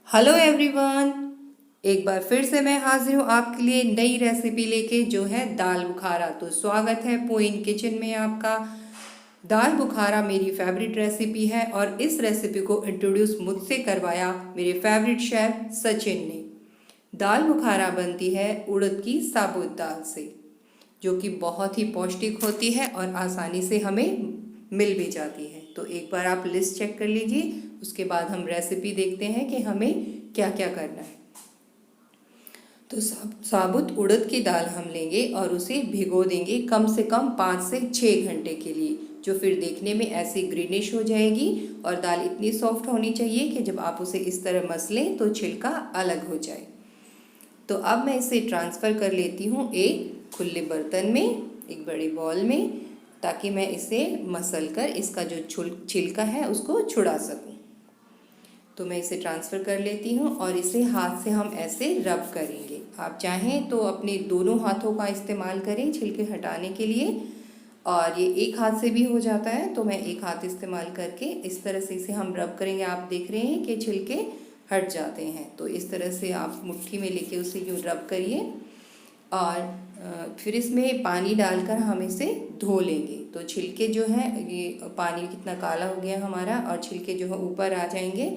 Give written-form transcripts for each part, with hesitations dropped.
Hello everyone. एक बार फिर से मैं हाजिर हूँ आपके लिए नई रेसिपी लेके, जो है दाल बुखारा। तो स्वागत है पोइन किचन में आपका। दाल बुखारा मेरी फेवरेट रेसिपी है और इस रेसिपी को इंट्रोड्यूस मुझसे करवाया मेरे फेवरेट शेफ सचिन ने। दाल बुखारा बनती है उड़द की साबुत दाल से, जो कि बहुत ही पौष्टिक होती है और आसानी से हमें मिल भी जाती है। तो एक बार आप लिस्ट चेक कर लीजिए, उसके बाद हम रेसिपी देखते हैं कि हमें क्या क्या करना है। तो साबुत उड़द की दाल हम लेंगे और उसे भिगो देंगे कम से कम 5 से 6 घंटे के लिए, जो फिर देखने में ऐसी ग्रीनिश हो जाएगी। और दाल इतनी सॉफ्ट होनी चाहिए कि जब आप उसे इस तरह मसलें तो छिलका अलग हो जाए। तो अब मैं इसे ट्रांसफ़र कर लेती हूँ एक खुले बर्तन में, एक बड़े बॉल में, ताकि मैं इसे मसल कर इसका जो छिलका है उसको छुड़ा सकूँ। तो मैं इसे ट्रांसफ़र कर लेती हूँ और इसे हाथ से हम ऐसे रब करेंगे। आप चाहें तो अपने दोनों हाथों का इस्तेमाल करें छिलके हटाने के लिए, और ये एक हाथ से भी हो जाता है। तो मैं एक हाथ इस्तेमाल करके इस तरह से इसे हम रब करेंगे। आप देख रहे हैं कि छिलके हट जाते हैं। तो इस तरह से आप मुट्ठी में लेके उसे यूँ रब करिए और फिर इसमें पानी डालकर हम इसे धो लेंगे। तो छिलके जो हैं, ये पानी कितना काला हो गया हमारा और छिलके जो है ऊपर आ जाएंगे,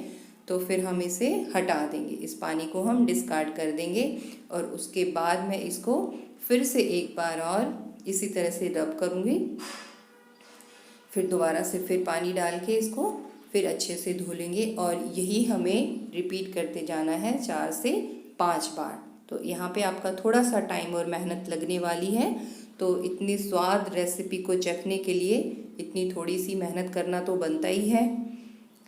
तो फिर हम इसे हटा देंगे। इस पानी को हम डिस्कार्ड कर देंगे और उसके बाद मैं इसको फिर से एक बार और इसी तरह से रब करूँगी। फिर दोबारा से फिर पानी डाल के इसको फिर अच्छे से धो लेंगे और यही हमें रिपीट करते जाना है 4 से 5 बार। तो यहाँ पे आपका थोड़ा सा टाइम और मेहनत लगने वाली है। तो इतनी स्वाद रेसिपी को चखने के लिए इतनी थोड़ी सी मेहनत करना तो बनता ही है।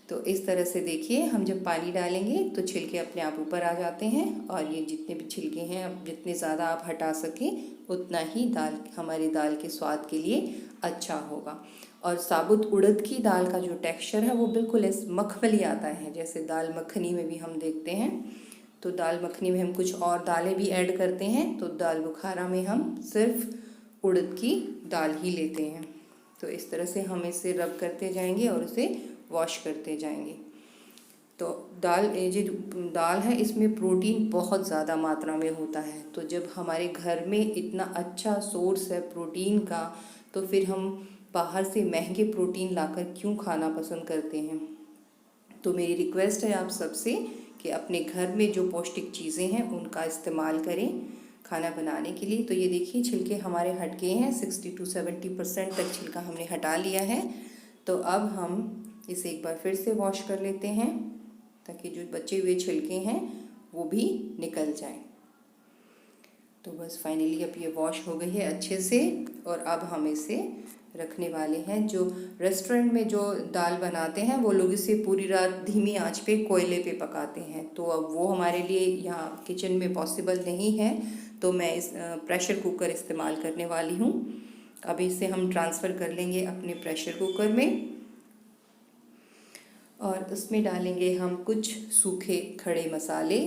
तो इस तरह से देखिए, हम जब पानी डालेंगे तो छिलके अपने आप ऊपर आ जाते हैं और ये जितने भी छिलके हैं, अब जितने ज़्यादा आप हटा सकें उतना ही दाल हमारी दाल के स्वाद के लिए अच्छा होगा। और साबुत उड़द की दाल का जो टेक्सचर है वो बिल्कुल इस मखमली आता है, जैसे दाल मखनी में भी हम देखते हैं। तो दाल मखनी में हम कुछ और दालें भी ऐड करते हैं, तो दाल बुखारा में हम सिर्फ उड़द की दाल ही लेते हैं। तो इस तरह से हम इसे रब करते जाएंगे और उसे वॉश करते जाएंगे। तो ये जो दाल है इसमें प्रोटीन बहुत ज़्यादा मात्रा में होता है। तो जब हमारे घर में इतना अच्छा सोर्स है प्रोटीन का, तो फिर हम बाहर से महंगे प्रोटीन लाकर क्यों खाना पसंद करते हैं। तो मेरी रिक्वेस्ट है आप सबसे कि अपने घर में जो पौष्टिक चीज़ें हैं उनका इस्तेमाल करें खाना बनाने के लिए। तो ये देखिए, छिलके हमारे हट गए हैं, 60 to 70% तक छिलका हमने हटा लिया है। तो अब हम इसे एक बार फिर से वॉश कर लेते हैं ताकि जो बचे हुए छिलके हैं वो भी निकल जाएं। तो बस फाइनली अब ये वॉश हो गई है अच्छे से और अब हम इसे रखने वाले हैं। जो रेस्टोरेंट में जो दाल बनाते हैं वो लोग इसे पूरी रात धीमी आंच पे कोयले पे पकाते हैं, तो अब वो हमारे लिए यहाँ किचन में पॉसिबल नहीं है। तो मैं इस प्रेशर कुकर इस्तेमाल करने वाली हूँ। अब इसे हम ट्रांसफ़र कर लेंगे अपने प्रेशर कुकर में और उसमें डालेंगे हम कुछ सूखे खड़े मसाले।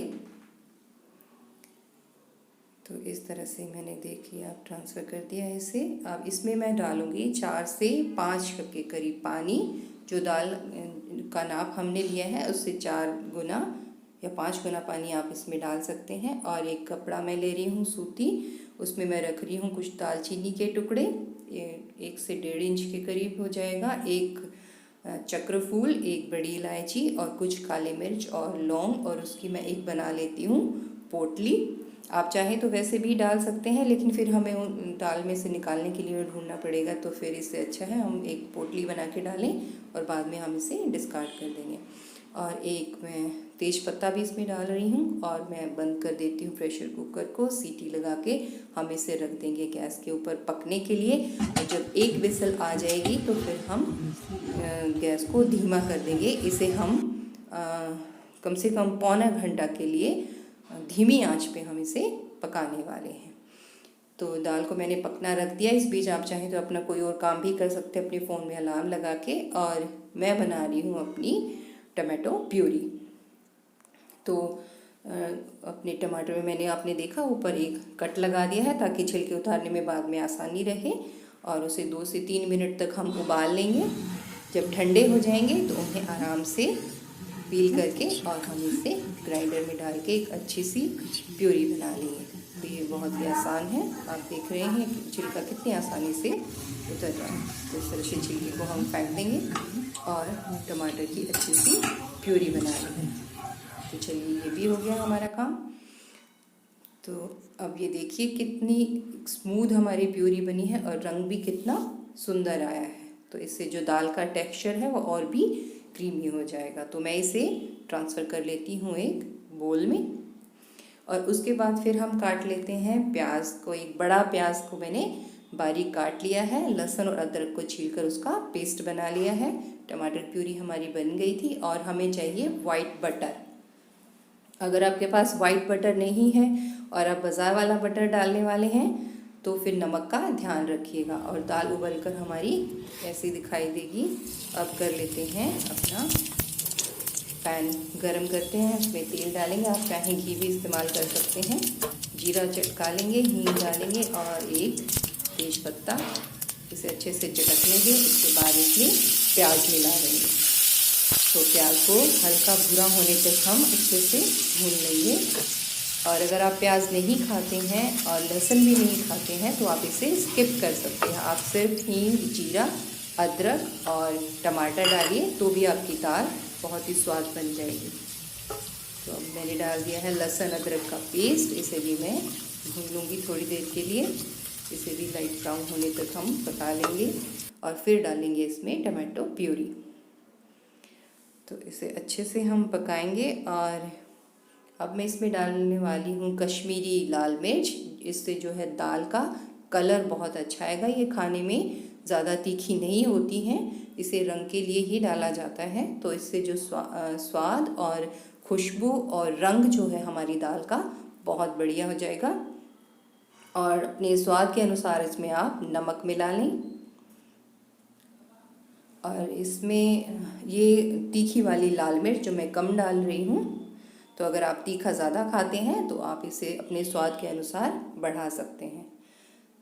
तो इस तरह से मैंने देखिए आप ट्रांसफ़र कर दिया है इसे। अब इसमें मैं डालूँगी 4 से 5 कप के करीब पानी। जो दाल का नाप हमने लिया है उससे 4 गुना या 5 गुना पानी आप इसमें डाल सकते हैं। और एक कपड़ा मैं ले रही हूँ सूती, उसमें मैं रख रही हूँ कुछ दालचीनी के टुकड़े, 1 से 1.5 इंच के करीब हो जाएगा, एक चक्रफूल, एक बड़ी इलायची और कुछ काली मिर्च और लौंग, और उसकी मैं एक बना लेती हूँ पोटली। आप चाहें तो वैसे भी डाल सकते हैं, लेकिन फिर हमें उन दाल में से निकालने के लिए ढूंढना पड़ेगा, तो फिर इससे अच्छा है हम एक पोटली बना के डालें और बाद में हम इसे डिस्कार्ड कर देंगे। और एक मैं तेज पत्ता भी इसमें डाल रही हूँ और मैं बंद कर देती हूँ प्रेशर कुकर को। सीटी लगा के हम इसे रख देंगे गैस के ऊपर पकने के लिए। और जब एक विसल आ जाएगी तो फिर हम गैस को धीमा कर देंगे। इसे हम कम से कम पौना घंटा के लिए धीमी आंच पे हम इसे पकाने वाले हैं। तो दाल को मैंने पकना रख दिया। इस बीच आप चाहें तो अपना कोई और काम भी कर सकते हैं अपने फ़ोन में अलार्म लगा के। और मैं बना रही हूँ अपनी टमाटो प्यूरी। तो अपने टमाटर में मैंने आपने देखा ऊपर एक कट लगा दिया है ताकि छिलके उतारने में बाद में आसानी रहे। और उसे 2 से 3 मिनट तक हम उबाल लेंगे। जब ठंडे हो जाएंगे तो उन्हें आराम से पील करके और हम इसे ग्राइंडर में डाल के एक अच्छी सी प्यूरी बना लेंगे। तो ये बहुत ही आसान है, आप देख रहे हैं कि छिलका कितनी आसानी से उतर रहा है। तो इस तरह से छिलके को हम फेंक देंगे और टमाटर की अच्छी सी प्यूरी बना लेंगे। तो चलिए ये भी हो गया हमारा काम। तो अब ये देखिए कितनी स्मूथ हमारी प्यूरी बनी है और रंग भी कितना सुंदर आया है। तो इससे जो दाल का टेक्सचर है वो और भी क्रीमी हो जाएगा। तो मैं इसे ट्रांसफ़र कर लेती हूँ एक बोल में और उसके बाद फिर हम काट लेते हैं प्याज को। एक बड़ा प्याज को मैंने बारीक काट लिया है, लहसुन और अदरक को छीलकर उसका पेस्ट बना लिया है। टमाटर प्यूरी हमारी बन गई थी और हमें चाहिए वाइट बटर। अगर आपके पास वाइट बटर नहीं है और आप बाज़ार वाला बटर डालने वाले हैं तो फिर नमक का ध्यान रखिएगा। और दाल उबलकर हमारी ऐसी दिखाई देगी। अब कर लेते हैं अपना पैन गरम करते हैं, उसमें तेल डालेंगे। आप चाहें घी भी इस्तेमाल कर सकते हैं। जीरा चटका लेंगे, हींग डालेंगे और एक तेज़पत्ता, इसे अच्छे से चटक लेंगे। उसके बाद इसमें प्याज मिला देंगे। तो प्याज को हल्का भूरा होने तक हम अच्छे से भून लेंगे। और अगर आप प्याज नहीं खाते हैं और लहसुन भी नहीं खाते हैं तो आप इसे स्किप कर सकते हैं। आप सिर्फ हींग, जीरा, अदरक और टमाटर डालिए तो भी आपकी दाल बहुत ही स्वाद बन जाएगी। तो अब मैंने डाल दिया है लहसुन अदरक का पेस्ट। इसे भी मैं भून लूँगी थोड़ी देर के लिए। इसे भी लाइट ब्राउन होने तक हम पका लेंगे और फिर डालेंगे इसमें टमाटो प्यूरी। तो इसे अच्छे से हम पकाएंगे। और अब मैं इसमें डालने वाली हूँ कश्मीरी लाल मिर्च। इससे जो है दाल का कलर बहुत अच्छा आएगा। ये खाने में ज़्यादा तीखी नहीं होती हैं, इसे रंग के लिए ही डाला जाता है। तो इससे जो स्वाद और खुशबू और रंग जो है हमारी दाल का बहुत बढ़िया हो जाएगा। और अपने स्वाद के अनुसार इसमें आप नमक मिला लें। और इसमें ये तीखी वाली लाल मिर्च जो मैं कम डाल रही हूँ। तो अगर आप तीखा ज़्यादा खाते हैं तो आप इसे अपने स्वाद के अनुसार बढ़ा सकते हैं।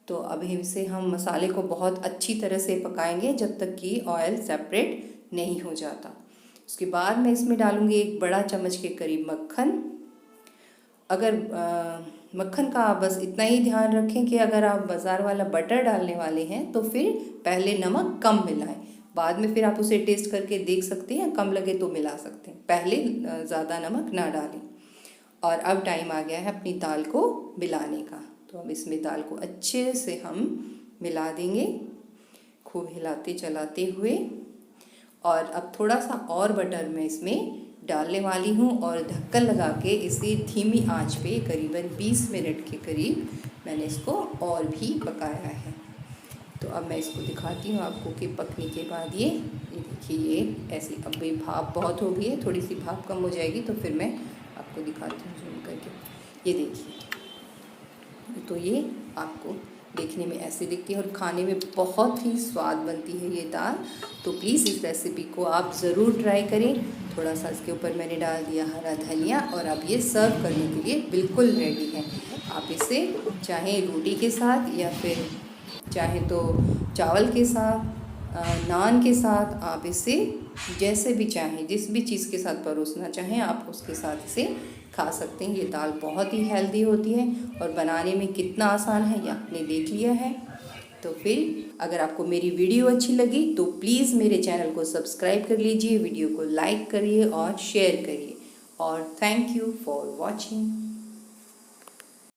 तो अब इसे हम मसाले को बहुत अच्छी तरह से पकाएंगे जब तक कि ऑयल सेपरेट नहीं हो जाता। उसके बाद मैं इसमें डालूँगी एक बड़ा चम्मच के करीब मक्खन। अगर मक्खन का आप बस इतना ही ध्यान रखें कि अगर आप बाज़ार वाला बटर डालने वाले हैं तो फिर पहले नमक कम मिलाएं। बाद में फिर आप उसे टेस्ट करके देख सकते हैं, कम लगे तो मिला सकते हैं, पहले ज़्यादा नमक ना डालें। और अब टाइम आ गया है अपनी दाल को मिलाने का। तो अब इसमें दाल को अच्छे से हम मिला देंगे, खूब हिलाते चलाते हुए। और अब थोड़ा सा और बटर मैं इसमें डालने वाली हूँ और ढक्कन लगा के इसे धीमी आंच पे करीबन 20 मिनट के करीब मैंने इसको और भी पकाया है। तो अब मैं इसको दिखाती हूँ आपको कि पकने के बाद ये देखिए ये ऐसी, अब भी भाप बहुत हो गई है, थोड़ी सी भाप कम हो जाएगी तो फिर मैं आपको दिखाती हूँ जूम करके। ये देखिए, तो ये आपको देखने में ऐसी दिखती है और खाने में बहुत ही स्वाद बनती है ये दाल। तो प्लीज़ इस रेसिपी को आप ज़रूर ट्राई करें। थोड़ा सा इसके ऊपर मैंने डाल दिया हरा धनिया और अब ये सर्व करने के लिए बिल्कुल रेडी है। आप इसे चाहे रोटी के साथ या फिर चाहे तो चावल के साथ, नान के साथ, आप इसे जैसे भी चाहें, जिस भी चीज़ के साथ परोसना चाहें आप उसके साथ इसे खा सकते हैं। ये दाल बहुत ही हेल्दी होती है और बनाने में कितना आसान है ये आपने देख लिया है। तो फिर अगर आपको मेरी वीडियो अच्छी लगी तो प्लीज़ मेरे चैनल को सब्सक्राइब कर लीजिए, वीडियो को लाइक करिए और शेयर करिए। और थैंक यू फॉर वॉचिंग।